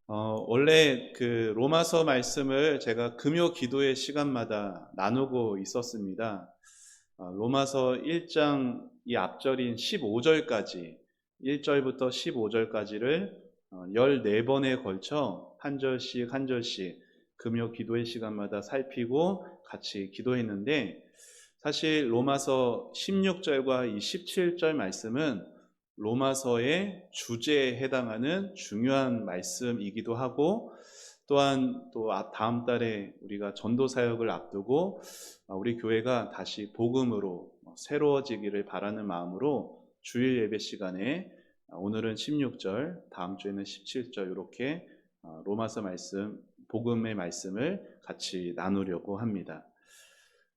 원래 그 로마서 말씀을 제가 금요 기도의 시간마다 나누고 있었습니다. 로마서 1장 이 앞절인 15절까지, 1절부터 15절까지를 14번에 걸쳐 한 절씩 한 절씩 금요 기도의 시간마다 살피고 같이 기도했는데, 사실 로마서 16절과 이 17절 말씀은 로마서의 주제에 해당하는 중요한 말씀이기도 하고, 또한 또 다음 달에 우리가 전도 사역을 앞두고 우리 교회가 다시 복음으로 새로워지기를 바라는 마음으로 주일 예배 시간에 오늘은 16절, 다음 주에는 17절 이렇게 로마서 말씀, 복음의 말씀을 같이 나누려고 합니다.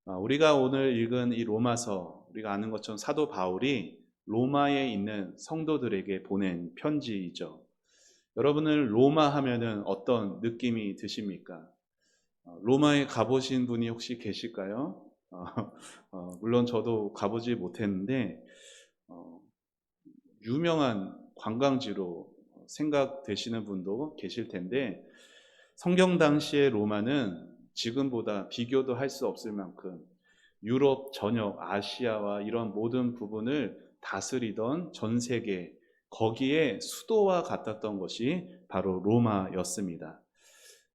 우리가 오늘 읽은 이 로마서, 우리가 아는 것처럼 사도 바울이 로마에 있는 성도들에게 보낸 편지이죠. 여러분은 로마 하면은 어떤 느낌이 드십니까? 로마에 가보신 분이 혹시 계실까요? 물론 저도 가보지 못했는데 유명한 관광지로 생각되시는 분도 계실 텐데, 성경 당시의 로마는 지금보다 비교도 할 수 없을 만큼 유럽 전역, 아시아와 이런 모든 부분을 다스리던 전 세계, 거기에 수도와 같았던 것이 바로 로마였습니다.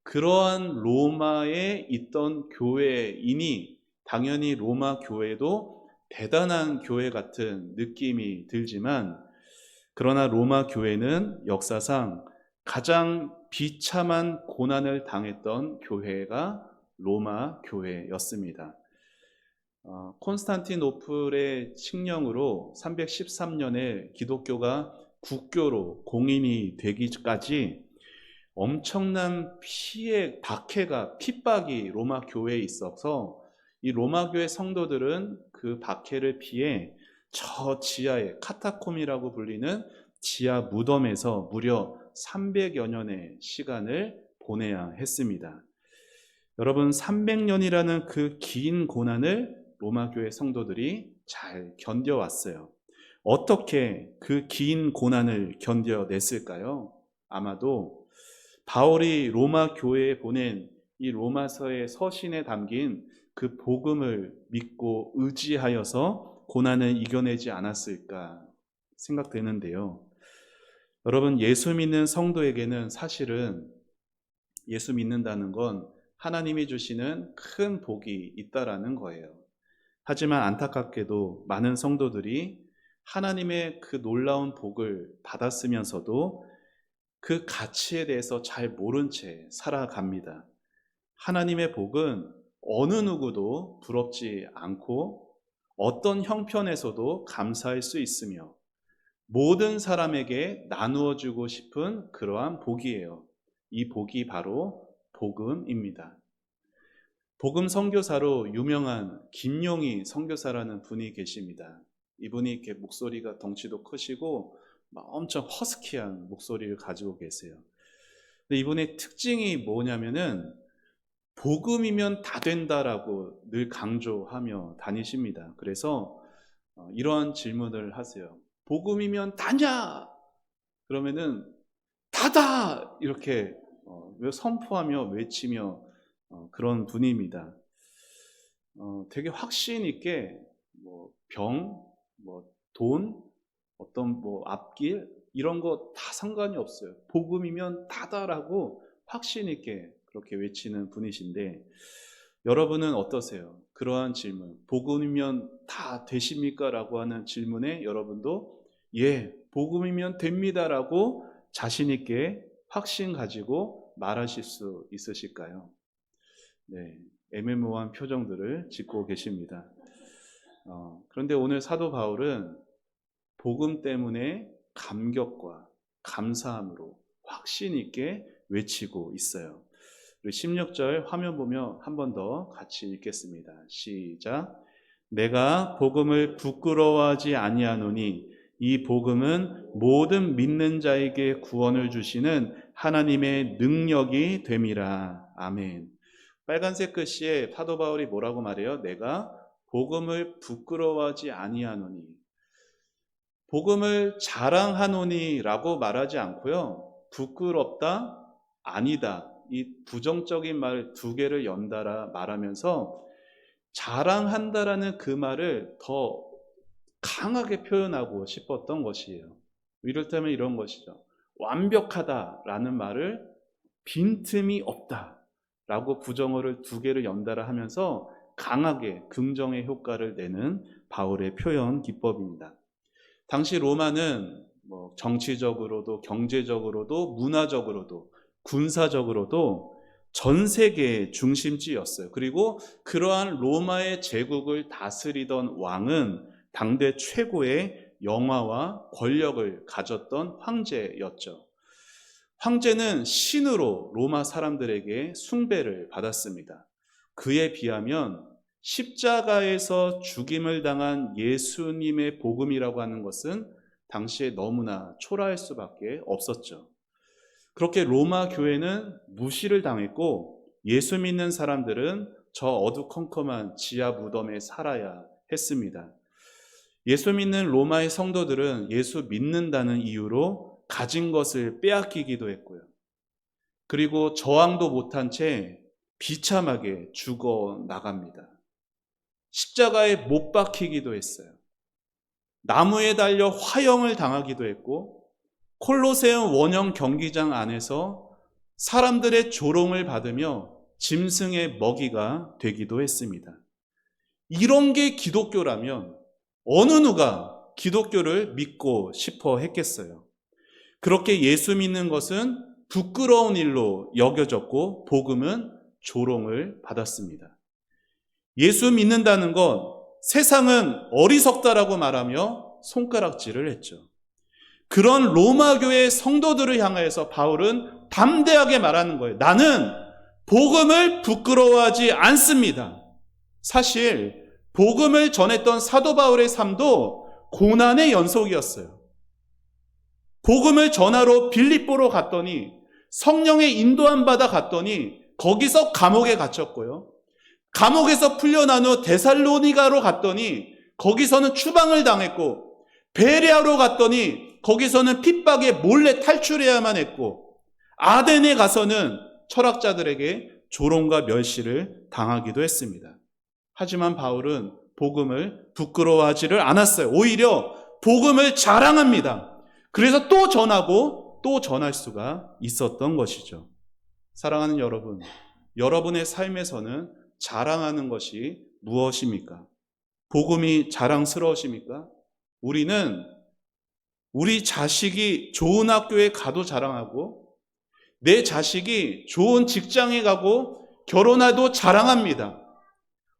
그러한 로마에 있던 교회이니 당연히 로마 교회도 대단한 교회 같은 느낌이 들지만, 그러나 로마 교회는 역사상 가장 비참한 고난을 당했던 교회가 로마 교회였습니다. 콘스탄티노플의 칙령으로 313년에 기독교가 국교로 공인이 되기까지 엄청난 피해, 박해가, 핍박이 로마 교회에 있어서 이 로마 교회 성도들은 그 박해를 피해 저 지하에 카타콤이라고 불리는 지하 무덤에서 무려 300여 년의 시간을 보내야 했습니다. 여러분, 300년이라는 그 긴 고난을 로마 교회 성도들이 잘 견뎌왔어요. 어떻게 그 긴 고난을 견뎌냈을까요? 아마도 바울이 로마 교회에 보낸 이 로마서의 서신에 담긴 그 복음을 믿고 의지하여서 고난을 이겨내지 않았을까 생각되는데요. 여러분, 예수 믿는 성도에게는 사실은 예수 믿는다는 건 하나님이 주시는 큰 복이 있다라는 거예요. 하지만 안타깝게도 많은 성도들이 하나님의 그 놀라운 복을 받았으면서도 그 가치에 대해서 잘 모른 채 살아갑니다. 하나님의 복은 어느 누구도 부럽지 않고 어떤 형편에서도 감사할 수 있으며 모든 사람에게 나누어 주고 싶은 그러한 복이에요. 이 복이 바로 복음입니다. 복음 선교사로 유명한 김용희 선교사라는 분이 계십니다. 이분이 이렇게 목소리가 덩치도 크시고 엄청 허스키한 목소리를 가지고 계세요. 근데 이분의 특징이 뭐냐면은 복음이면 다 된다라고 늘 강조하며 다니십니다. 그래서 이러한 질문을 하세요. 복음이면 다냐? 그러면은 다다! 이렇게 선포하며 외치며 그런 분입니다. 되게 확신 있게 병, 돈, 어떤 앞길 이런 거 다 상관이 없어요. 복음이면 다다라고 확신 있게 그렇게 외치는 분이신데, 여러분은 어떠세요? 그러한 질문, 복음이면 다 되십니까? 라고 하는 질문에 여러분도 예, 복음이면 됩니다라고 자신 있게 확신 가지고 말하실 수 있으실까요? 네, 애매모호한 표정들을 짓고 계십니다. 그런데 오늘 사도 바울은 복음 때문에 감격과 감사함으로 확신 있게 외치고 있어요. 우리 16절 화면 보며 한 번 더 같이 읽겠습니다. 시작. 내가 복음을 부끄러워하지 아니하노니 이 복음은 모든 믿는 자에게 구원을 주시는 하나님의 능력이 됨이라. 아멘. 빨간색 글씨에 사도 바울이 뭐라고 말해요? 내가 복음을 부끄러워하지 아니하노니. 복음을 자랑하노니라고 말하지 않고요. 부끄럽다, 아니다. 이 부정적인 말 두 개를 연달아 말하면서 자랑한다라는 그 말을 더 강하게 표현하고 싶었던 것이에요. 이를테면 이런 것이죠. 완벽하다라는 말을 빈틈이 없다라고 부정어를 두 개를 연달아 하면서 강하게 긍정의 효과를 내는 바울의 표현 기법입니다. 당시 로마는 정치적으로도 경제적으로도 문화적으로도 군사적으로도 전 세계의 중심지였어요. 그리고 그러한 로마의 제국을 다스리던 왕은 당대 최고의 영화와 권력을 가졌던 황제였죠. 황제는 신으로 로마 사람들에게 숭배를 받았습니다. 그에 비하면 십자가에서 죽임을 당한 예수님의 복음이라고 하는 것은 당시에 너무나 초라할 수밖에 없었죠. 그렇게 로마 교회는 무시를 당했고 예수 믿는 사람들은 저 어두컴컴한 지하 무덤에 살아야 했습니다. 예수 믿는 로마의 성도들은 예수 믿는다는 이유로 가진 것을 빼앗기기도 했고요. 그리고 저항도 못한 채 비참하게 죽어 나갑니다. 십자가에 못 박히기도 했어요. 나무에 달려 화형을 당하기도 했고 콜로세움 원형 경기장 안에서 사람들의 조롱을 받으며 짐승의 먹이가 되기도 했습니다. 이런 게 기독교라면 어느 누가 기독교를 믿고 싶어 했겠어요. 그렇게 예수 믿는 것은 부끄러운 일로 여겨졌고 복음은 조롱을 받았습니다. 예수 믿는다는 것, 세상은 어리석다라고 말하며 손가락질을 했죠. 그런 로마 교회 성도들을 향해서 바울은 담대하게 말하는 거예요. 나는 복음을 부끄러워하지 않습니다. 사실 복음을 전했던 사도 바울의 삶도 고난의 연속이었어요. 복음을 전하러 빌립보로 갔더니 성령의 인도함 받아 갔더니 거기서 감옥에 갇혔고요. 감옥에서 풀려난 후 데살로니가로 갔더니 거기서는 추방을 당했고, 베레아로 갔더니 거기서는 핍박에 몰래 탈출해야만 했고, 아덴에 가서는 철학자들에게 조롱과 멸시를 당하기도 했습니다. 하지만 바울은 복음을 부끄러워하지를 않았어요. 오히려 복음을 자랑합니다. 그래서 또 전하고 또 전할 수가 있었던 것이죠. 사랑하는 여러분, 여러분의 삶에서는 자랑하는 것이 무엇입니까? 복음이 자랑스러우십니까? 우리는 우리 자식이 좋은 학교에 가도 자랑하고 내 자식이 좋은 직장에 가고 결혼해도 자랑합니다.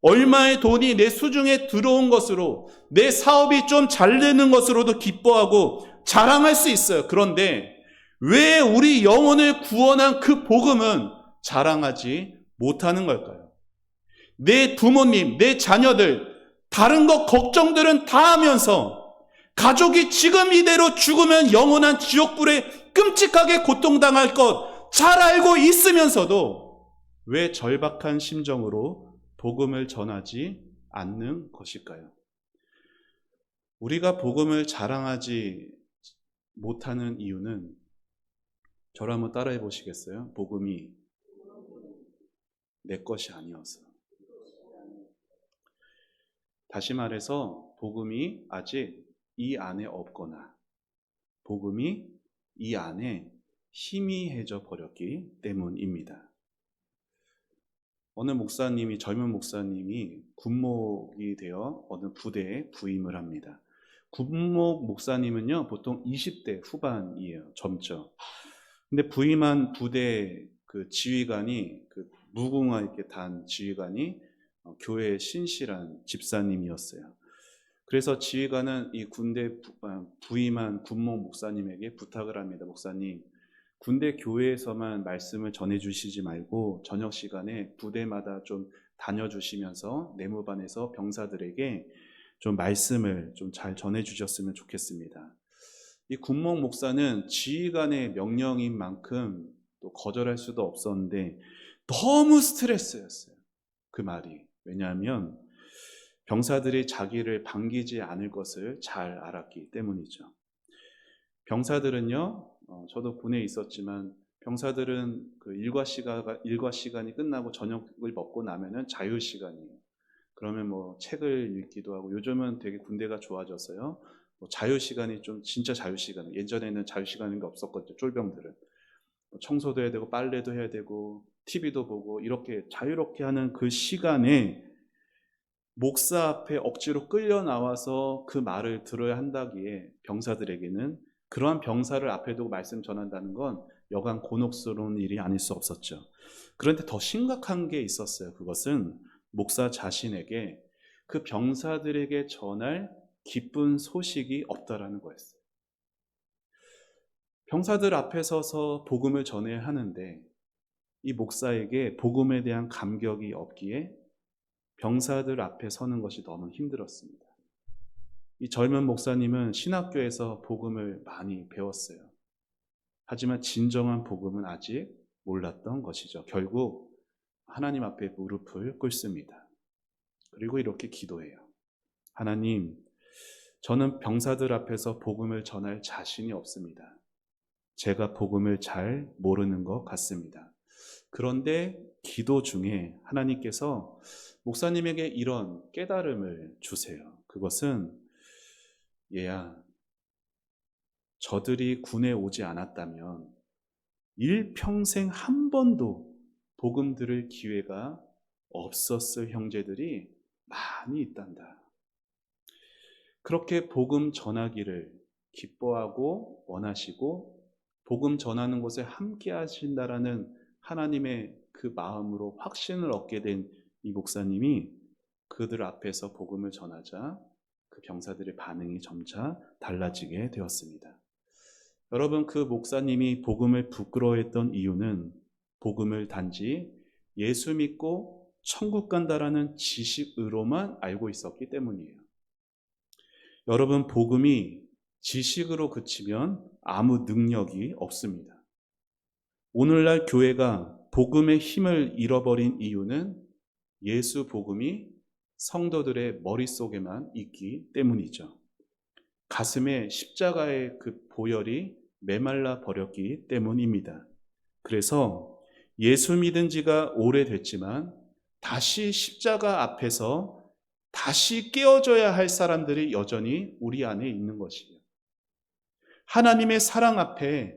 얼마의 돈이 내 수중에 들어온 것으로 내 사업이 좀 잘 되는 것으로도 기뻐하고 자랑할 수 있어요. 그런데 왜 우리 영혼을 구원한 그 복음은 자랑하지 못하는 걸까요? 내 부모님, 내 자녀들, 다른 것 걱정들은 다 하면서 가족이 지금 이대로 죽으면 영원한 지옥불에 끔찍하게 고통당할 것 잘 알고 있으면서도 왜 절박한 심정으로 복음을 전하지 않는 것일까요? 우리가 복음을 자랑하지 못하는 이유는 저를 한번 따라해 보시겠어요? 복음이 내 것이 아니어서. 다시 말해서 복음이 아직 이 안에 없거나 복음이 이 안에 희미해져 버렸기 때문입니다. 어느 목사님이, 젊은 목사님이 군목이 되어 어느 부대에 부임을 합니다. 군목 목사님은요, 보통 20대 후반이에요. 젊죠. 근데 부임한 부대 그 지휘관이, 그 무궁화 이렇게 단 지휘관이 교회의 신실한 집사님이었어요. 그래서 지휘관은 이 군대 부임한 군목 목사님에게 부탁을 합니다. 목사님, 군대 교회에서만 말씀을 전해주시지 말고 저녁 시간에 부대마다 좀 다녀주시면서 내무반에서 병사들에게 좀 말씀을 좀 잘 전해주셨으면 좋겠습니다. 이 군목 목사는 지휘관의 명령인 만큼 또 거절할 수도 없었는데 너무 스트레스였어요. 그 말이. 왜냐하면 병사들이 자기를 반기지 않을 것을 잘 알았기 때문이죠. 병사들은요, 저도 군에 있었지만 병사들은 그 일과 시간이 끝나고 저녁을 먹고 나면은 자유 시간이에요. 그러면 뭐 책을 읽기도 하고, 요즘은 되게 군대가 좋아져서요. 뭐 자유 시간이 좀 진짜 자유 시간. 예전에는 자유 시간인 게 없었거든요. 쫄병들은 뭐 청소도 해야 되고 빨래도 해야 되고 TV도 보고 이렇게 자유롭게 하는 그 시간에 목사 앞에 억지로 끌려 나와서 그 말을 들어야 한다기에 병사들에게는 그러한 병사를 앞에 두고 말씀 전한다는 건 여간 곤혹스러운 일이 아닐 수 없었죠. 그런데 더 심각한 게 있었어요. 그것은 목사 자신에게 그 병사들에게 전할 기쁜 소식이 없다라는 거였어요. 병사들 앞에 서서 복음을 전해야 하는데 이 목사에게 복음에 대한 감격이 없기에 병사들 앞에 서는 것이 너무 힘들었습니다. 이 젊은 목사님은 신학교에서 복음을 많이 배웠어요. 하지만 진정한 복음은 아직 몰랐던 것이죠. 결국 하나님 앞에 무릎을 꿇습니다. 그리고 이렇게 기도해요. 하나님, 저는 병사들 앞에서 복음을 전할 자신이 없습니다. 제가 복음을 잘 모르는 것 같습니다. 그런데 기도 중에 하나님께서 목사님에게 이런 깨달음을 주세요. 그것은, 얘야, 저들이 군에 오지 않았다면 일평생 한 번도 복음 들을 기회가 없었을 형제들이 많이 있단다. 그렇게 복음 전하기를 기뻐하고 원하시고 복음 전하는 곳에 함께 하신다라는 하나님의 그 마음으로 확신을 얻게 된 이 목사님이 그들 앞에서 복음을 전하자 그 병사들의 반응이 점차 달라지게 되었습니다. 여러분, 그 목사님이 복음을 부끄러워했던 이유는 복음을 단지 예수 믿고 천국 간다라는 지식으로만 알고 있었기 때문이에요. 여러분, 복음이 지식으로 그치면 아무 능력이 없습니다. 오늘날 교회가 복음의 힘을 잃어버린 이유는 예수 복음이 성도들의 머릿속에만 있기 때문이죠. 가슴에 십자가의 그 보혈이 메말라 버렸기 때문입니다. 그래서 예수 믿은 지가 오래됐지만 다시 십자가 앞에서 다시 깨어져야 할 사람들이 여전히 우리 안에 있는 것이에요. 하나님의 사랑 앞에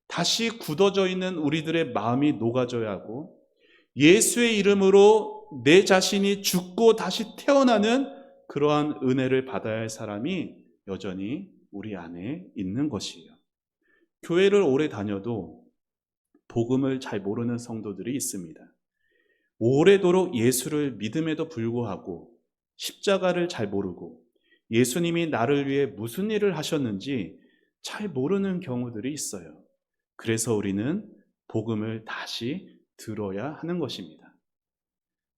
다시 굳어져 있는 우리들의 마음이 녹아져야 하고 예수의 이름으로 내 자신이 죽고 다시 태어나는 그러한 은혜를 받아야 할 사람이 여전히 우리 안에 있는 것이에요. 교회를 오래 다녀도 복음을 잘 모르는 성도들이 있습니다. 오래도록 예수를 믿음에도 불구하고 십자가를 잘 모르고 예수님이 나를 위해 무슨 일을 하셨는지 잘 모르는 경우들이 있어요. 그래서 우리는 복음을 다시 들어야 하는 것입니다.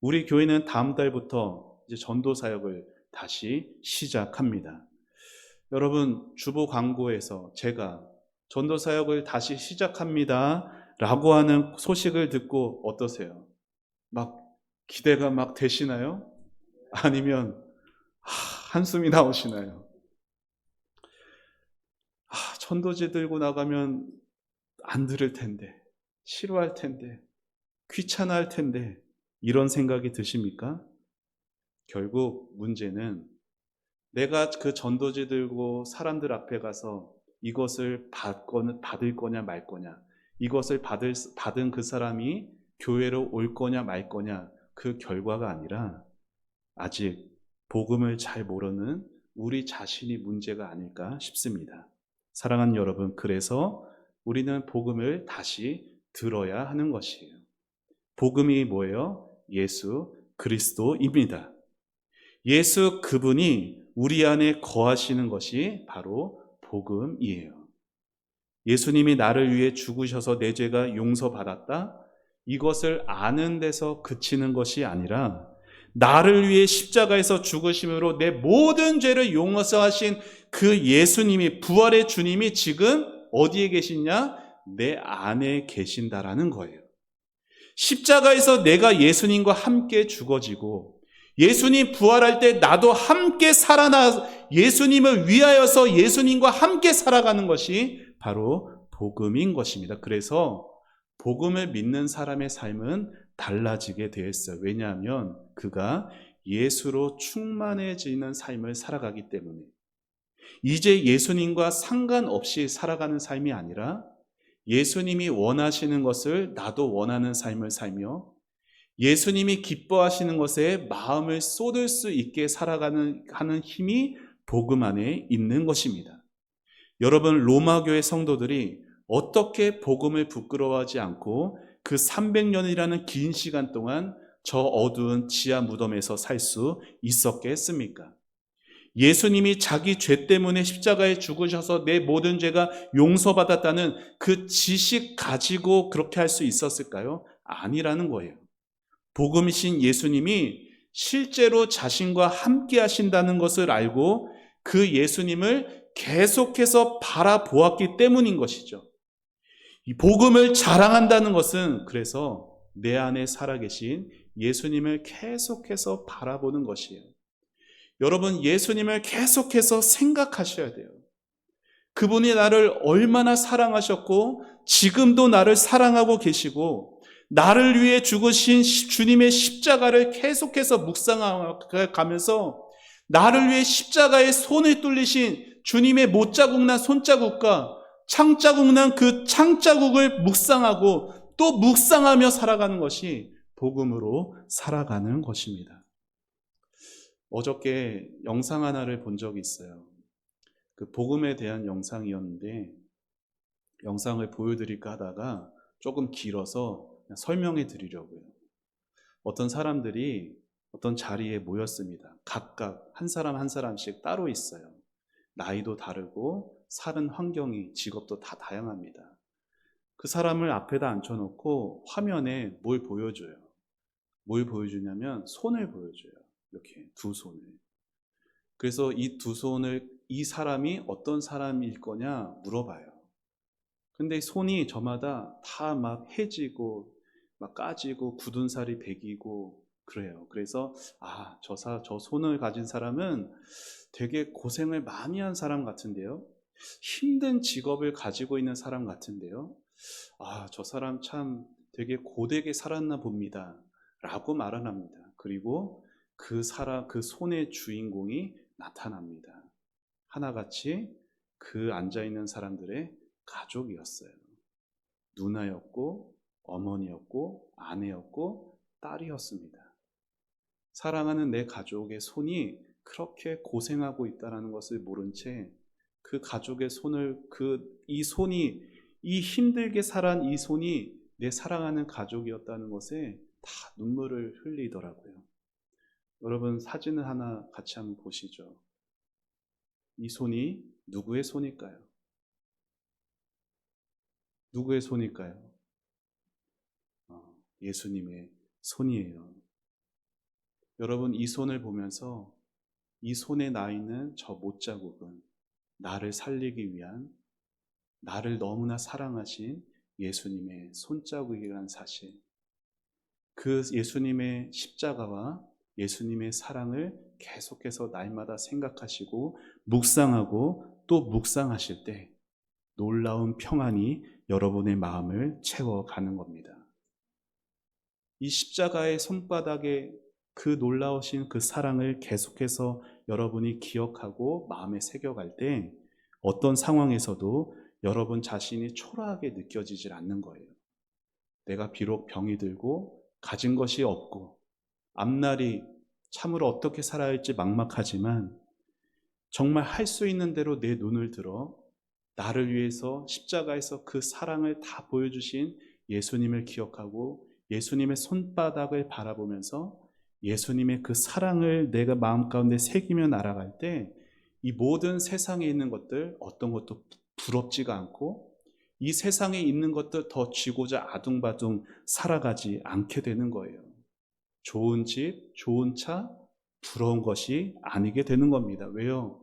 우리 교회는 다음 달부터 이제 전도 사역을 다시 시작합니다. 여러분, 주보 광고에서 제가 전도 사역을 다시 시작합니다 라고 하는 소식을 듣고 어떠세요? 막 기대가 막 되시나요? 아니면 한숨이 나오시나요? 전도지 들고 나가면 안 들을 텐데, 싫어할 텐데, 귀찮아할 텐데, 이런 생각이 드십니까? 결국 문제는 내가 그 전도지 들고 사람들 앞에 가서 이것을 받을 거냐 말 거냐, 이것을 받은 그 사람이 교회로 올 거냐 말 거냐, 그 결과가 아니라 아직 복음을 잘 모르는 우리 자신이 문제가 아닐까 싶습니다. 사랑하는 여러분, 그래서 우리는 복음을 다시 들어야 하는 것이에요. 복음이 뭐예요? 예수 그리스도입니다. 예수 그분이 우리 안에 거하시는 것이 바로 복음이에요. 예수님이 나를 위해 죽으셔서 내 죄가 용서받았다, 이것을 아는 데서 그치는 것이 아니라 나를 위해 십자가에서 죽으심으로 내 모든 죄를 용서하신 그 예수님이, 부활의 주님이 지금 어디에 계시냐? 내 안에 계신다라는 거예요. 십자가에서 내가 예수님과 함께 죽어지고 예수님 부활할 때 나도 함께 살아나 예수님을 위하여서 예수님과 함께 살아가는 것이 바로 복음인 것입니다. 그래서 복음을 믿는 사람의 삶은 달라지게 되어 있어요. 왜냐하면 그가 예수로 충만해지는 삶을 살아가기 때문에. 이제 예수님과 상관없이 살아가는 삶이 아니라 예수님이 원하시는 것을 나도 원하는 삶을 살며 예수님이 기뻐하시는 것에 마음을 쏟을 수 있게 하는 힘이 복음 안에 있는 것입니다. 여러분, 로마 교회 성도들이 어떻게 복음을 부끄러워하지 않고 그 300년이라는 긴 시간 동안 저 어두운 지하 무덤에서 살 수 있었겠습니까? 예수님이 자기 죄 때문에 십자가에 죽으셔서 내 모든 죄가 용서받았다는 그 지식 가지고 그렇게 할 수 있었을까요? 아니라는 거예요. 복음이신 예수님이 실제로 자신과 함께 하신다는 것을 알고 그 예수님을 계속해서 바라보았기 때문인 것이죠. 이 복음을 자랑한다는 것은 그래서 내 안에 살아계신 예수님을 계속해서 바라보는 것이에요. 여러분, 예수님을 계속해서 생각하셔야 돼요. 그분이 나를 얼마나 사랑하셨고 지금도 나를 사랑하고 계시고 나를 위해 죽으신 주님의 십자가를 계속해서 묵상하면서 나를 위해 십자가에 손을 뚫리신 주님의 못자국 난 손자국과 창자국 난 그 창자국을 묵상하고 또 묵상하며 살아가는 것이 복음으로 살아가는 것입니다. 어저께 영상 하나를 본 적이 있어요. 그 복음에 대한 영상이었는데 영상을 보여드릴까 하다가 조금 길어서 설명해 드리려고요. 어떤 사람들이 어떤 자리에 모였습니다. 각각 한 사람 한 사람씩 따로 있어요. 나이도 다르고 사는 환경이, 직업도 다 다양합니다. 그 사람을 앞에다 앉혀놓고 화면에 뭘 보여줘요. 뭘 보여주냐면 손을 보여줘요. 이렇게 두 손을. 그래서 이 두 손을 이 사람이 어떤 사람일 거냐 물어봐요. 근데 손이 저마다 다 막 해지고 막 까지고 굳은 살이 배기고 그래요. 그래서 저 손을 가진 사람은 되게 고생을 많이 한 사람 같은데요. 힘든 직업을 가지고 있는 사람 같은데요. 저 사람 참 되게 고되게 살았나 봅니다. 라고 말을 합니다. 그리고 그 손의 주인공이 나타납니다. 하나같이 그 앉아있는 사람들의 가족이었어요. 누나였고, 어머니였고, 아내였고, 딸이었습니다. 사랑하는 내 가족의 손이 그렇게 고생하고 있다는 것을 모른 채 그 가족의 손을, 이 힘들게 살아온 이 손이 내 사랑하는 가족이었다는 것에 다 눈물을 흘리더라고요. 여러분, 사진을 하나 같이 한번 보시죠. 이 손이 누구의 손일까요? 누구의 손일까요? 예수님의 손이에요. 여러분, 이 손을 보면서 이 손에 나 있는 저 못자국은 나를 살리기 위한, 나를 너무나 사랑하신 예수님의 손자국이라는 사실, 그 예수님의 십자가와 예수님의 사랑을 계속해서 날마다 생각하시고 묵상하고 또 묵상하실 때 놀라운 평안이 여러분의 마음을 채워가는 겁니다. 이 십자가의 손바닥에 그 놀라우신 그 사랑을 계속해서 여러분이 기억하고 마음에 새겨갈 때 어떤 상황에서도 여러분 자신이 초라하게 느껴지질 않는 거예요. 내가 비록 병이 들고 가진 것이 없고 앞날이 참으로 어떻게 살아야 할지 막막하지만 정말 할 수 있는 대로 내 눈을 들어 나를 위해서 십자가에서 그 사랑을 다 보여주신 예수님을 기억하고 예수님의 손바닥을 바라보면서 예수님의 그 사랑을 내가 마음 가운데 새기며 날아갈 때 이 모든 세상에 있는 것들 어떤 것도 부럽지가 않고 이 세상에 있는 것들 더 쥐고자 아둥바둥 살아가지 않게 되는 거예요. 좋은 집, 좋은 차, 부러운 것이 아니게 되는 겁니다. 왜요?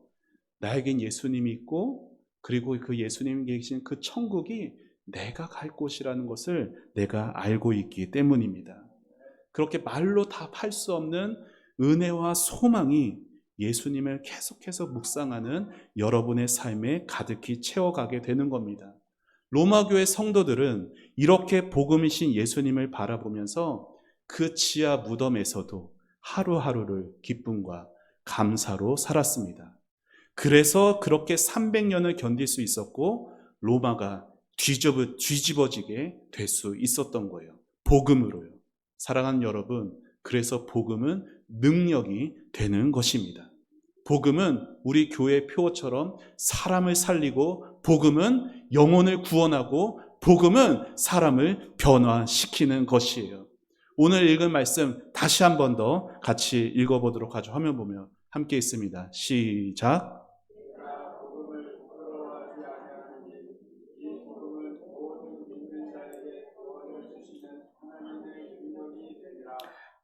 나에겐 예수님이 있고 그리고 그 예수님이 계신 그 천국이 내가 갈 곳이라는 것을 내가 알고 있기 때문입니다. 그렇게 말로 답할 수 없는 은혜와 소망이 예수님을 계속해서 묵상하는 여러분의 삶에 가득히 채워가게 되는 겁니다. 로마 교회 성도들은 이렇게 복음이신 예수님을 바라보면서 그 지하 무덤에서도 하루하루를 기쁨과 감사로 살았습니다. 그래서 그렇게 300년을 견딜 수 있었고 로마가 뒤집어지게 될 수 있었던 거예요. 복음으로요. 사랑하는 여러분, 그래서 복음은 능력이 되는 것입니다. 복음은 우리 교회 표어처럼 사람을 살리고, 복음은 영혼을 구원하고, 복음은 사람을 변화시키는 것이에요. 오늘 읽은 말씀 다시 한 번 더 같이 읽어보도록 하죠. 화면 보면 함께 있습니다. 시작.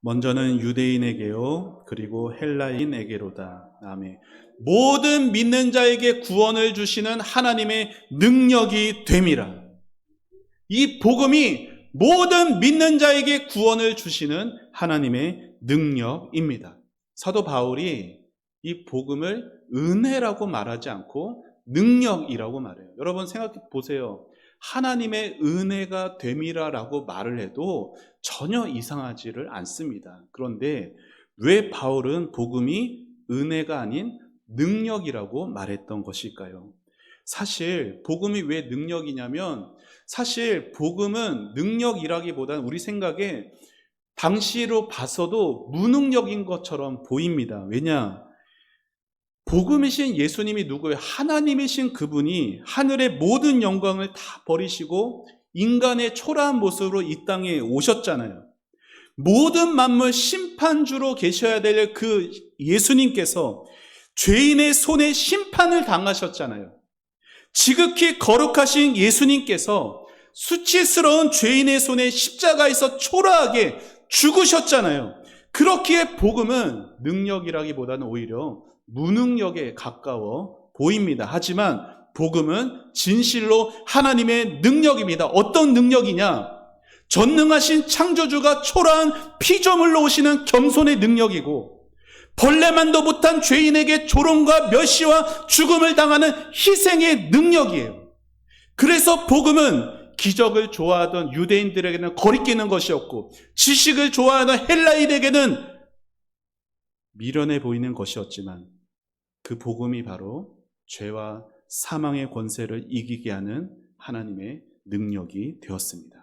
먼저는 유대인에게요, 그리고 헬라인에게로다. 아멘. 모든 믿는 자에게 구원을 주시는 하나님의 능력이 됨이라. 이 복음이 모든 믿는 자에게 구원을 주시는 하나님의 능력입니다. 사도 바울이 이 복음을 은혜라고 말하지 않고 능력이라고 말해요. 여러분 생각해 보세요. 하나님의 은혜가 됨이라라고 말을 해도 전혀 이상하지를 않습니다. 그런데 왜 바울은 복음이 은혜가 아닌 능력이라고 말했던 것일까요? 사실 복음이 왜 능력이냐면, 사실 복음은 능력이라기보다는 우리 생각에 당시로 봤어도 무능력인 것처럼 보입니다. 왜냐? 복음이신 예수님이 누구예요? 하나님이신 그분이 하늘의 모든 영광을 다 버리시고 인간의 초라한 모습으로 이 땅에 오셨잖아요. 모든 만물 심판주로 계셔야 될 그 예수님께서 죄인의 손에 심판을 당하셨잖아요. 지극히 거룩하신 예수님께서 수치스러운 죄인의 손에 십자가에서 초라하게 죽으셨잖아요. 그렇기에 복음은 능력이라기보다는 오히려 무능력에 가까워 보입니다. 하지만 복음은 진실로 하나님의 능력입니다. 어떤 능력이냐? 전능하신 창조주가 초라한 피조물로 오시는 겸손의 능력이고, 벌레만도 못한 죄인에게 조롱과 멸시와 죽음을 당하는 희생의 능력이에요. 그래서 복음은 기적을 좋아하던 유대인들에게는 거리끼는 것이었고, 지식을 좋아하는 헬라인에게는 미련해 보이는 것이었지만, 그 복음이 바로 죄와 사망의 권세를 이기게 하는 하나님의 능력이 되었습니다.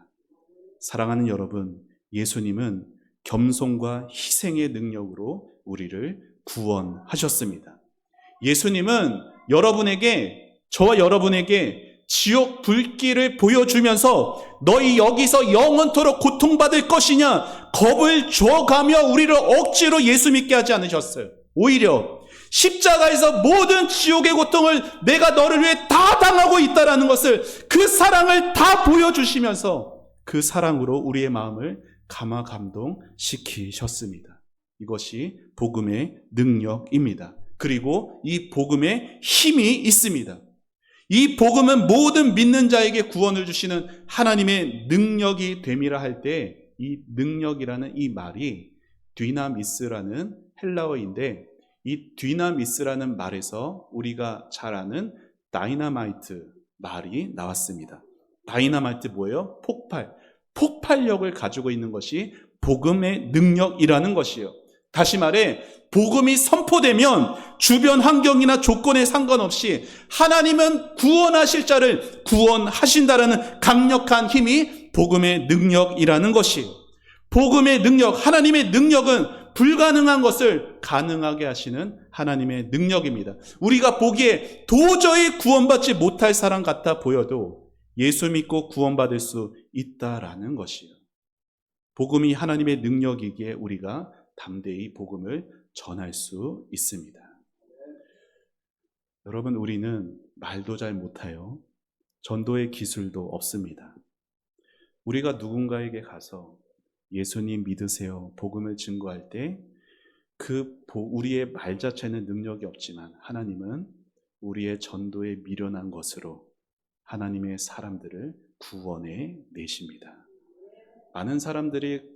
사랑하는 여러분, 예수님은 겸손과 희생의 능력으로 우리를 구원하셨습니다. 예수님은 저와 여러분에게 지옥 불길을 보여주면서 너희 여기서 영원토록 고통받을 것이냐 겁을 줘가며 우리를 억지로 예수 믿게 하지 않으셨어요. 오히려 십자가에서 모든 지옥의 고통을 내가 너를 위해 다 당하고 있다라는 것을, 그 사랑을 다 보여주시면서 그 사랑으로 우리의 마음을 감화 감동시키셨습니다. 이것이 복음의 능력입니다. 그리고 이 복음에 힘이 있습니다. 이 복음은 모든 믿는 자에게 구원을 주시는 하나님의 능력이 됨이라 할 때, 이 능력이라는 이 말이 디나미스라는 헬라어인데, 이 디나미스라는 말에서 우리가 잘 아는 다이너마이트 말이 나왔습니다. 다이너마이트 뭐예요? 폭발력을 가지고 있는 것이 복음의 능력이라는 것이에요. 다시 말해, 복음이 선포되면 주변 환경이나 조건에 상관없이 하나님은 구원하실 자를 구원하신다라는 강력한 힘이 복음의 능력이라는 것이에요. 복음의 능력, 하나님의 능력은 불가능한 것을 가능하게 하시는 하나님의 능력입니다. 우리가 보기에 도저히 구원받지 못할 사람 같아 보여도 예수 믿고 구원받을 수 있다라는 것이에요. 복음이 하나님의 능력이기에 우리가 담대히 복음을 전할 수 있습니다. 여러분, 우리는 말도 잘 못해요. 전도의 기술도 없습니다. 우리가 누군가에게 가서 예수님 믿으세요, 복음을 증거할 때 우리의 말 자체는 능력이 없지만 하나님은 우리의 전도에 미련한 것으로 하나님의 사람들을 구원해 내십니다. 많은 사람들이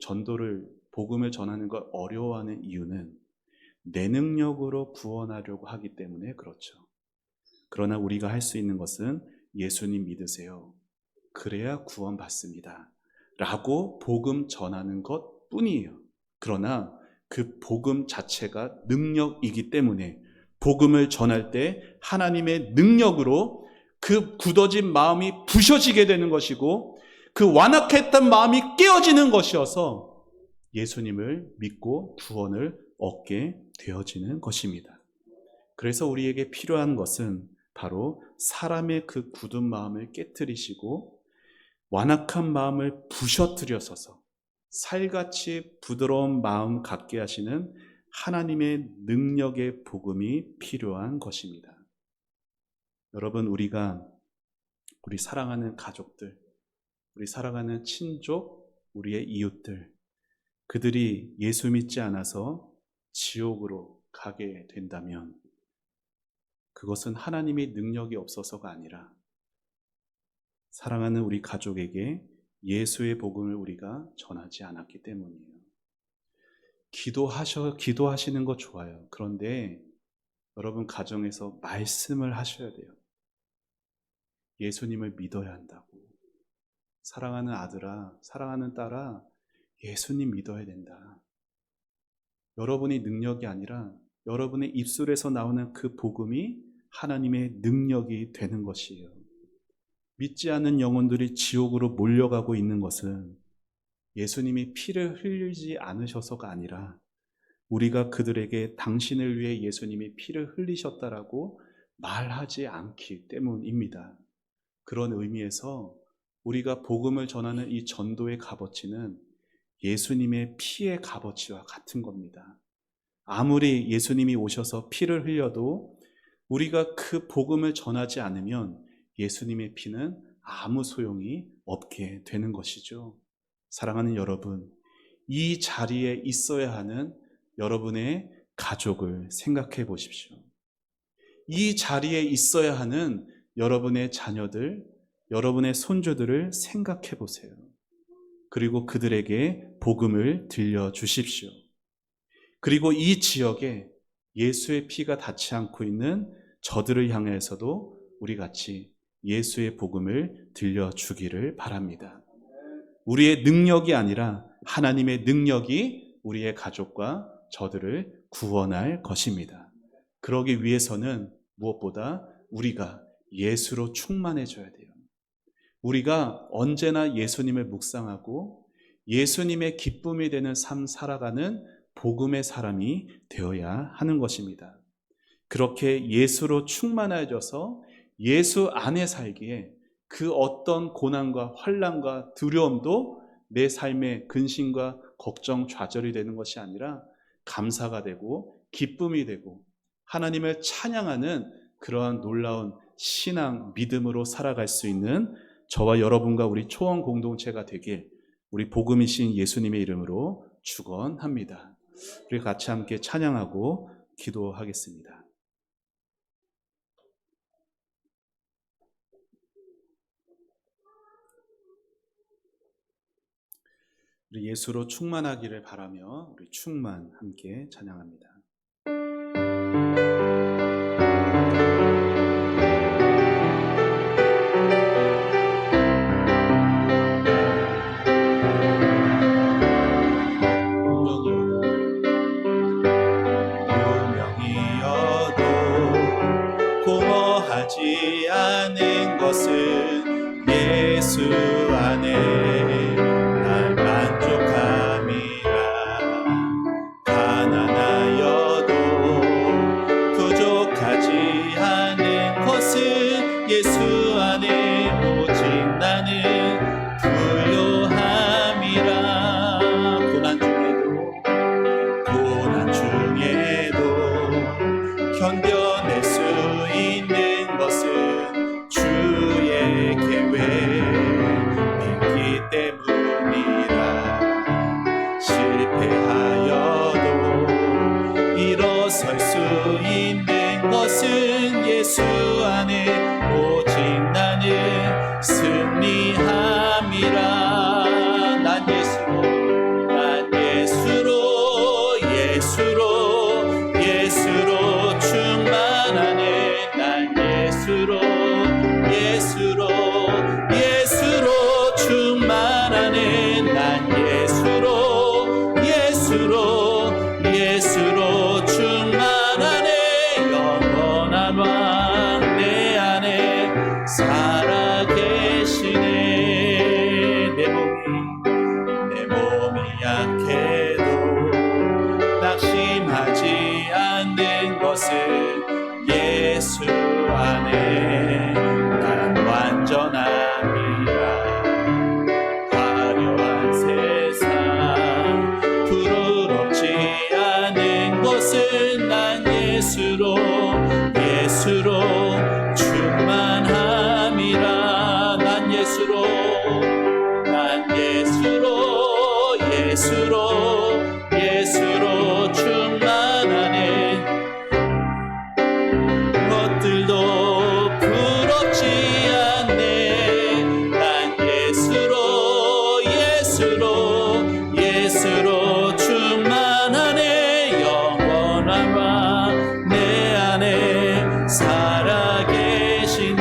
복음을 전하는 걸 어려워하는 이유는 내 능력으로 구원하려고 하기 때문에 그렇죠. 그러나 우리가 할 수 있는 것은 예수님 믿으세요, 그래야 구원받습니다 라고 복음 전하는 것 뿐이에요. 그러나 그 복음 자체가 능력이기 때문에 복음을 전할 때 하나님의 능력으로 그 굳어진 마음이 부셔지게 되는 것이고 그 완악했던 마음이 깨어지는 것이어서 예수님을 믿고 구원을 얻게 되어지는 것입니다. 그래서 우리에게 필요한 것은 바로 사람의 그 굳은 마음을 깨트리시고 완악한 마음을 부셔뜨려서서 살같이 부드러운 마음 갖게 하시는 하나님의 능력의 복음이 필요한 것입니다. 여러분, 우리 사랑하는 가족들, 우리 사랑하는 친족, 우리의 이웃들, 그들이 예수 믿지 않아서 지옥으로 가게 된다면 그것은 하나님의 능력이 없어서가 아니라 사랑하는 우리 가족에게 예수의 복음을 우리가 전하지 않았기 때문이에요. 기도하시는 거 좋아요. 그런데 여러분 가정에서 말씀을 하셔야 돼요. 예수님을 믿어야 한다고. 사랑하는 아들아, 사랑하는 딸아, 예수님 믿어야 된다. 여러분의 능력이 아니라 여러분의 입술에서 나오는 그 복음이 하나님의 능력이 되는 것이에요. 믿지 않는 영혼들이 지옥으로 몰려가고 있는 것은 예수님이 피를 흘리지 않으셔서가 아니라 우리가 그들에게 당신을 위해 예수님이 피를 흘리셨다라고 말하지 않기 때문입니다. 그런 의미에서 우리가 복음을 전하는 이 전도의 값어치는 예수님의 피의 값어치와 같은 겁니다. 아무리 예수님이 오셔서 피를 흘려도 우리가 그 복음을 전하지 않으면 예수님의 피는 아무 소용이 없게 되는 것이죠. 사랑하는 여러분, 이 자리에 있어야 하는 여러분의 가족을 생각해 보십시오. 이 자리에 있어야 하는 여러분의 자녀들, 여러분의 손주들을 생각해 보세요. 그리고 그들에게 복음을 들려주십시오. 그리고 이 지역에 예수의 피가 닿지 않고 있는 저들을 향해서도 우리 같이 예수의 복음을 들려주기를 바랍니다. 우리의 능력이 아니라 하나님의 능력이 우리의 가족과 저들을 구원할 것입니다. 그러기 위해서는 무엇보다 우리가 예수로 충만해져야 돼요. 우리가 언제나 예수님을 묵상하고 예수님의 기쁨이 되는 삶 살아가는 복음의 사람이 되어야 하는 것입니다. 그렇게 예수로 충만해져서 예수 안에 살기에 그 어떤 고난과 환난과 두려움도 내 삶의 근심과 걱정, 좌절이 되는 것이 아니라 감사가 되고 기쁨이 되고 하나님을 찬양하는 그러한 놀라운 신앙, 믿음으로 살아갈 수 있는 저와 여러분과 우리 초원 공동체가 되길 우리 복음이신 예수님의 이름으로 축원합니다. 우리 같이 함께 찬양하고 기도하겠습니다. 우리 예수로 충만하기를 바라며 우리 충만 함께 찬양합니다. 유명이어도 공허하지 않은 것은 예수 안에 예수 안에 오직 나는 부요함이라. 고난 중에도 견뎌낼 수 있는 것은 주의 계획 믿기 때문이라. 실패하여도 일어설 수 있는 것은 예수 안에 오직 나는 승리함이라. 난 예수로 충만하네. 난 예수로 예수로 충만하네. 것들도 부럽지 않네. 난 예수로 충만하네. 영원한 왕 내 안에 살아계신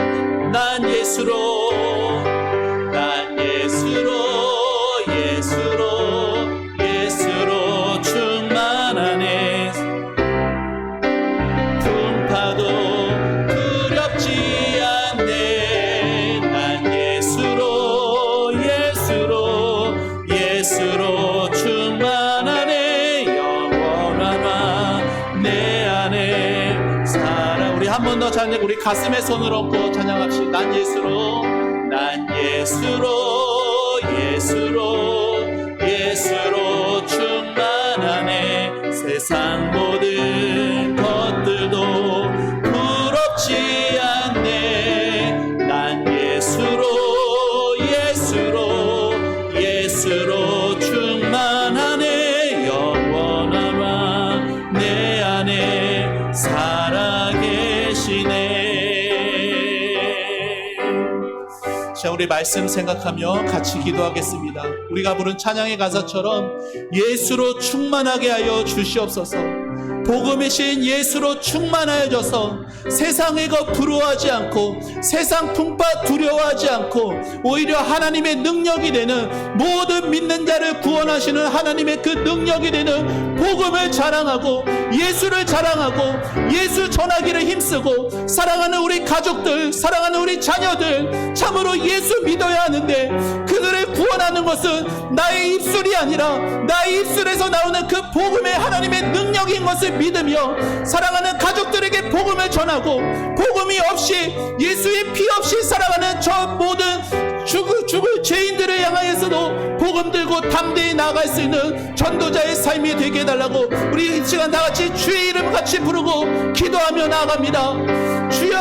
난 예수로 충만하네. 풍파도 두렵지 않네. 난 예수로 충만하네. 영원한 왕 내 안에 살아. 우리 한 번 더 찬양, 우리 가슴에 손을 얹고 찬양합시다. 난 예수로 충만하네. 세상 모든 것들도 부럽지 않네. 난 예수로 충만하네. 영원한 왕 내 안에 살아계시네. 자, 우리 말씀 생각하며 같이 기도하겠습니다. 우리가 부른 찬양의 가사처럼 예수로 충만하게 하여 주시옵소서. 복음이신 예수로 충만하여져서 세상의 것 부러워하지 않고 세상 풍파 두려워하지 않고 오히려 하나님의 능력이 되는, 모든 믿는 자를 구원하시는 하나님의 그 능력이 되는 복음을 자랑하고 예수를 자랑하고 예수 전하기를 힘쓰고 사랑하는 우리 가족들, 사랑하는 우리 자녀들 참으로 예수 믿어야 하는데, 그들을 구원하는 것은 나의 입술이 아니라 나의 입술에서 나오는 그 복음의 하나님의 능력인 것을 믿으며 사랑하는 가족들에게 복음을 전하고, 복음이 없이 예수의 피 없이 살아가는 저 모든 죽을 죄인들을 향하여서도 복음 들고 담대히 나아갈 수 있는 전도자의 삶이 되게 해달라고 우리 이 시간 다같이 주의 이름 같이 부르고 기도하며 나아갑니다. 주여,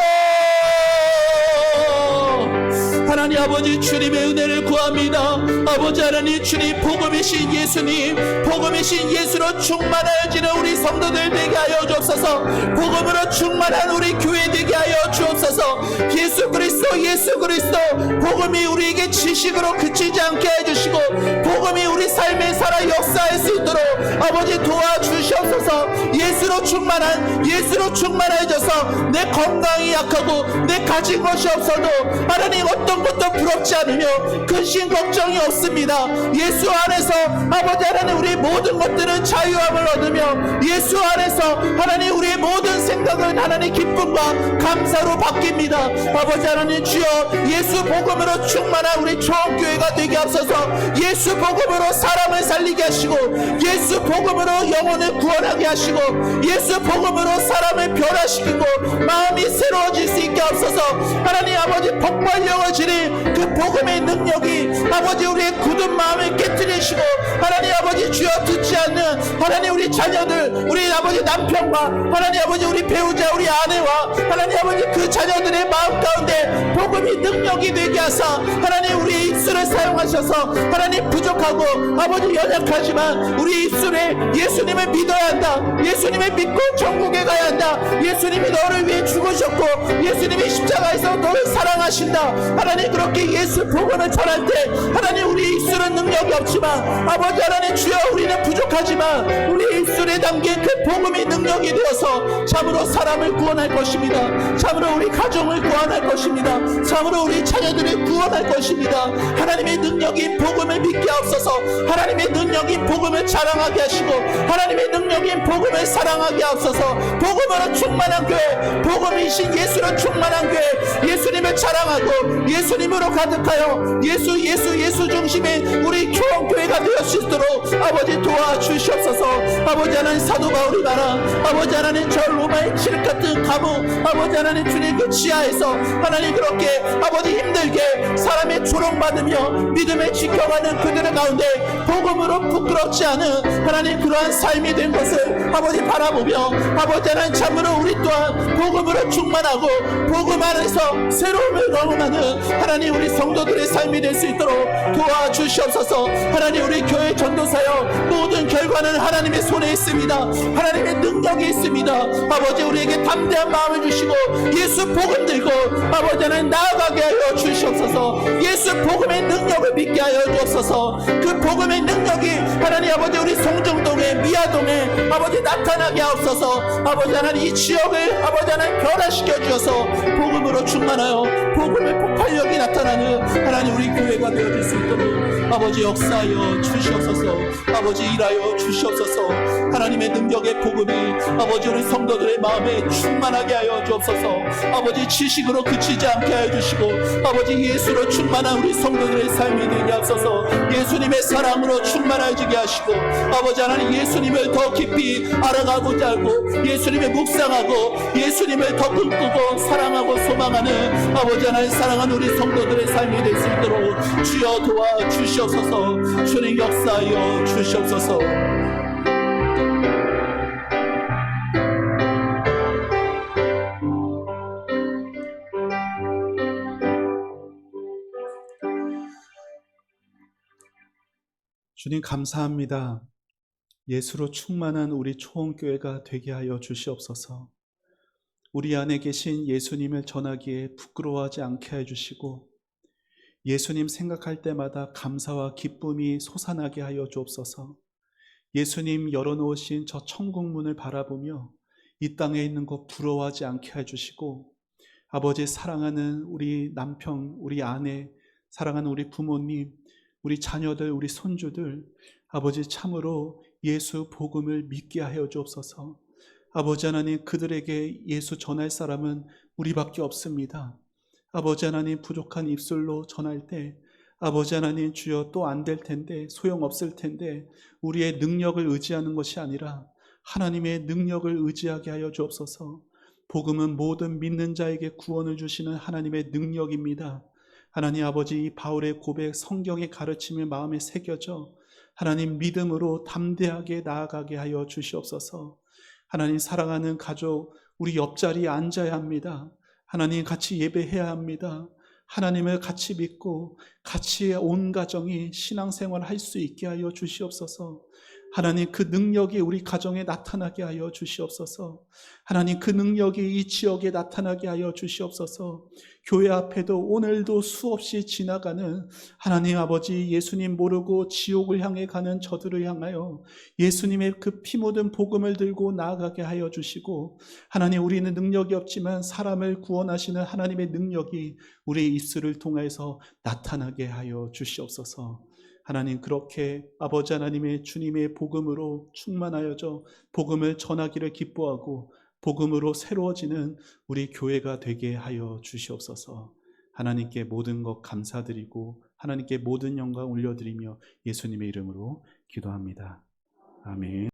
하나님 아버지, 주님의 은혜를 구합니다. 아버지 하나님, 주님 복음이신 예수님, 복음이신 예수로 충만하여지는 우리 성도들 되게 하여 주옵소서. 복음으로 충만한 우리 교회 되게 하여 주옵소서. 예수 그리스도 복음이 우리에게 지식으로 그치지 않게 해주시고 복음이 우리 삶에 살아 역사할 수 있도록 아버지 도와주시옵소서. 예수로 충만해져서 내 건강이 약하고 내 가진 것이 없어도 하나님 어떤 것도 부럽지 않으며 근심 걱정이 없습니다. 예수 안에서 아버지 하나님 우리 모든 것들은 자유함을 얻으며 예수 안에서 하나님 우리의 모든 생각은 하나님 기쁨과 감사로 바뀝니다. 아버지 하나님 주여, 예수 복음으로 충만한 우리 초원교회가 되게 하옵소서. 예수 복음으로 사람을 살리게 하시고 예수 복음으로 영혼을 구원하게 하시고 예수 복음으로 사람을 변화시키고 마음이 새로워질 수 있게 하옵소서. 하나님 아버지 폭발력을 지닌 그 복음의 능력이 아버지 우리의 굳은 마음을 깨뜨리시고 하나님 아버지 주여, 듣지 않는 하나님 우리 자녀들, 우리 아버지 남편과 하나님 아버지 우리 배우자, 우리 아내와 하나님 아버지 그 자녀들의 마음 가운데 복음이 능력이 되게 하사 하나님 우리의 입술을 사용하셔서 하나님 부족하고 아버지 연약하지만 우리 입술에 예수님을 믿어야 한다, 예수님을 믿고 천국에 가야 한다, 예수님이 너를 위해 죽으셨고 예수님이 십자가에서 너를 사랑하신다. 하나님 그렇게 예수 복음을 전할 때 하나님 우리 입술은 능력이 없지만 아버지 하나님 주여, 우리는 부족하지만 우리 입술에 담긴 그 복음이 능력이 되어서 참으로 사람을 구원할 것입니다. 참으로 우리 가정을 구원할 것입니다. 참으로 우리 자녀들을 구원할 것입니다. 하나님의 능력인 복음을 믿게 하옵소서. 하나님의 능력인 복음을 자랑하게 하시고 하나님의 능력인 복음을 사랑하게 하옵소서. 복음으로 충만한 교회, 복음이신 예수로 충만한 교회, 예수님을 자랑하고 예수님으로 가득하여 예수 중심의 우리 교회가 되어 수 있도록 아버지 도와주시옵소서. 아버지 하나님 사도 바울이 말한 아버지 하나님 저 로마의 칠흑 같은 감옥, 아버지 하나님 주님 그 지하에서 하나님 그렇게 아버지 힘들게 사람의 조롱받으며 믿음을 지켜가는 그들의 가운데 복음으로 부끄럽지 않은 하나님 그러한 삶이 된 것을 아버지 바라보며 아버지 하나님 참으로 우리 또한 복음으로 충만하고 복음 안에서 새로움을 경험하는 하나님 우리 성도들의 삶이 될 수 있도록 도와주시옵소서. 하나님 우리 교회 전도 전도사역 모든 결과는 하나님의 손에 있습니다. 하나님의 능력이 있습니다. 아버지, 우리에게 담대한 마음을 주시고 예수 복음 들고 아버지 하나님 나아가게 하여 주시옵소서. 예수 복음의 능력을 믿게 하여 주옵소서. 그 복음의 능력이 하나님 아버지 우리 송정동에 미아동에 아버지 나타나게 하옵소서. 아버지 하나님 이 지역을 아버지 하나님 변화시켜 주셔서 복음으로 충만하여 복음의 폭발력이 나타나는 하나님 우리 교회가 되어질 수 있도록 아버지 역사하여 주시옵소서. 아버지 일하여 주시옵소서. 하나님의 능력의 복음이 아버지 우리 성도들의 마음에 충만하게 하여 주옵소서. 아버지 지식으로 그치지 않게 하여 주시고 아버지 예수로 충만한 우리 성도들의 삶이 되게 하옵소서. 예수님의 사랑으로 충만해지게 하시고 아버지 하나님 예수님을 더 깊이 알아가고자 하고 예수님을 묵상하고 예수님을 더 꿈꾸고 사랑하고 소망하는 아버지 하나님 사랑하는 우리 성도들의 삶이 될 수 있도록 주여 도와 주시옵소서. 주님 역사하여 주시옵소서. 주님 감사합니다. 예수로 충만한 우리 초원교회가 되게 하여 주시옵소서. 우리 안에 계신 예수님을 전하기에 부끄러워하지 않게 해주시고 예수님 생각할 때마다 감사와 기쁨이 솟아나게 하여 주옵소서. 예수님 열어놓으신 저 천국문을 바라보며 이 땅에 있는 것 부러워하지 않게 해주시고 아버지 사랑하는 우리 남편, 우리 아내, 사랑하는 우리 부모님, 우리 자녀들, 우리 손주들 아버지 참으로 예수 복음을 믿게 하여 주옵소서. 아버지 하나님 그들에게 예수 전할 사람은 우리밖에 없습니다. 아버지 하나님 부족한 입술로 전할 때 아버지 하나님 주여 또 안 될 텐데 소용없을 텐데 우리의 능력을 의지하는 것이 아니라 하나님의 능력을 의지하게 하여 주옵소서. 복음은 모든 믿는 자에게 구원을 주시는 하나님의 능력입니다. 하나님 아버지 이 바울의 고백 성경의 가르침을 마음에 새겨져 하나님 믿음으로 담대하게 나아가게 하여 주시옵소서. 하나님 사랑하는 가족 우리 옆자리에 앉아야 합니다. 하나님 같이 예배해야 합니다. 하나님을 같이 믿고 같이 온 가정이 신앙생활을 할 수 있게 하여 주시옵소서. 하나님 그 능력이 우리 가정에 나타나게 하여 주시옵소서. 하나님 그 능력이 이 지역에 나타나게 하여 주시옵소서. 교회 앞에도 오늘도 수없이 지나가는 하나님 아버지 예수님 모르고 지옥을 향해 가는 저들을 향하여 예수님의 그 피 묻은 복음을 들고 나아가게 하여 주시고 하나님 우리는 능력이 없지만 사람을 구원하시는 하나님의 능력이 우리의 입술을 통해서 나타나게 하여 주시옵소서. 하나님 그렇게 아버지 하나님의 주님의 복음으로 충만하여져 복음을 전하기를 기뻐하고 복음으로 새로워지는 우리 교회가 되게 하여 주시옵소서. 하나님께 모든 것 감사드리고 하나님께 모든 영광 올려드리며 예수님의 이름으로 기도합니다. 아멘.